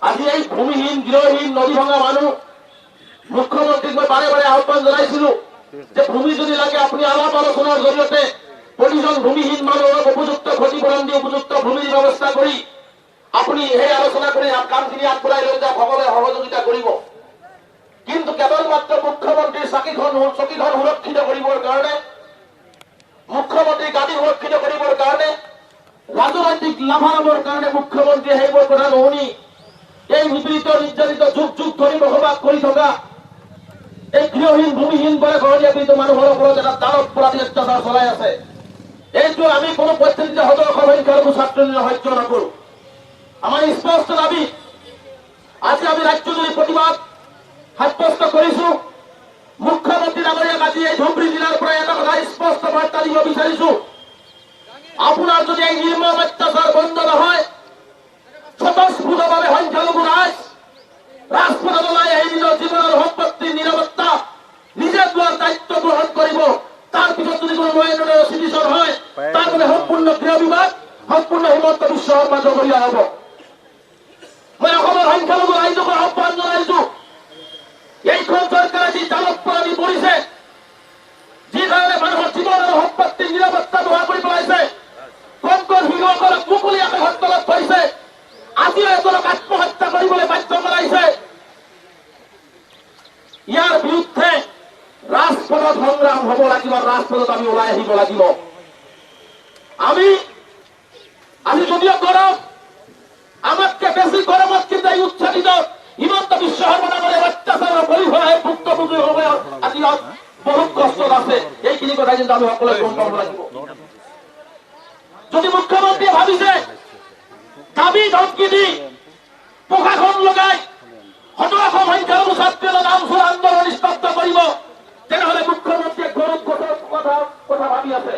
আজি এই ভূমিহীন গৃহহীন নদী ভাঙা মানুষ মুখ্যমন্ত্রীকে বারে বারে আহ্বান জানাইছিল যে ভূমি যদি লাগে আপনি আলাপ আলোচনার জরিয়তে প্রতিজন ভূমিহীন মানুষ উপযুক্ত ক্ষতিপূরণ দিয়ে উপযুক্ত ভূমির ব্যবস্থা করি আপনি এই আলোচনা করে কামখিনি আগবঢ়াই লৈ যাওক সকলে সহযোগিতা কৰিব। কিন্তু কেৱলমাত্ৰ মুখ্যমন্ত্ৰীৰ চকীখন সুৰক্ষিত কৰিবৰ কাৰণে মুখ্যমন্ত্ৰীৰ গাদী সুৰক্ষিত কৰিবৰ কাৰণে ৰাজনৈতিক লাভালাভৰ কাৰণে মুখ্যমন্ত্ৰীয়ে সেইবোৰ কথা নুশুনি এই নিপীড়িত নিৰ্যাতিত যুগ যুগ ধৰি বসবাস কৰি থকা এই গৃহহীন ভূমিহীন বলে ঘৰলীয়া পীড়িত মানুহৰ ওপৰত এটা দানৱ প্ৰতি অত্যাচাৰ চলাই আছে। এইটো আমি কোনো পৰিস্থিতিতে হজৰ সংখ্যালঘু ছাত্ৰ সহ্য নকৰো। আমাৰ স্পষ্ট দাবী আজি আমি ৰাজ্যজুৰি প্ৰতিবাদ সাব্যস্ত কৰিছো। মুখ্যমন্ত্ৰী ডাঙৰীয়াক আজি এই ধুবুৰী জিলাৰ পৰা এটা কথা স্পষ্ট বাৰ্তা দিব বিচাৰিছো, আপোনাৰ যদি এই নিৰ্মম অত্যাচাৰ বন্ধ নহয় স্বতঃস্ফূৰ্তভাৱে সংখ্যালঘু ৰাজপথত ওলাই আহি নিজৰ জীৱনৰ সম্পত্তিৰ নিৰাপত্তা নিজে লোৱাৰ দায়িত্ব গ্ৰহণ কৰিব। তাৰ পিছত যদি কোনো নয়নৰ চিটিচন হয় তাৰ মানে সম্পূৰ্ণ গৃহ বিভাগ সম্পূৰ্ণ হিমন্ত বিশ্ব শৰ্মা জগৰীয়া হ'ব। মই অসমৰ সংখ্যালঘু ৰাইজক আহ্বান জনাইছো, এইখন চৰকাৰে যি দানৱপৰাধী কৰিছে, যি ধৰণে মানুহৰ জীৱন আৰু সম্পত্তিৰ নিৰাপত্তা নোহোৱা কৰি পেলাইছে, কণ কণ শিশুসকলক মুকলি আকাশৰ তলত থৈছে, আজিও এজনক আত্মহত্যা কৰিবলৈ বাধ্য কৰাইছে। ইয়াৰ বিৰুদ্ধে ৰাজপথত সংগ্ৰাম হ'ব লাগিব, ৰাজপথত আমি ওলাই আহিব লাগিব। আমি যদিও গৰম, আমাতকে বেছি গৰমত কিন্তু এই উচ্ছাদিত হিমন্ত বিশ্ব শৰ্মা ডাঙৰীয়াৰ অত্যাচাৰৰ বলি হোৱা এই ভুক্তভোগীৰ সময়ত আজি বহুত কষ্টত আছে। এইখিনি কথা কিন্তু আমি সকলোৱে গম পাব লাগিব। যদি মুখ্যমন্ত্ৰীয়ে ভাবিছে দাবী ধমকি দি প্ৰশাসন লগাই শতশ সংখ্যালঘু ছাত্ৰীৰ নামচোৰ আন্দোলন স্তব্ধ কৰিব, তেনেহলে মুখ্যমন্ত্ৰীয়ে গৰুত কথা ভাবি আছে।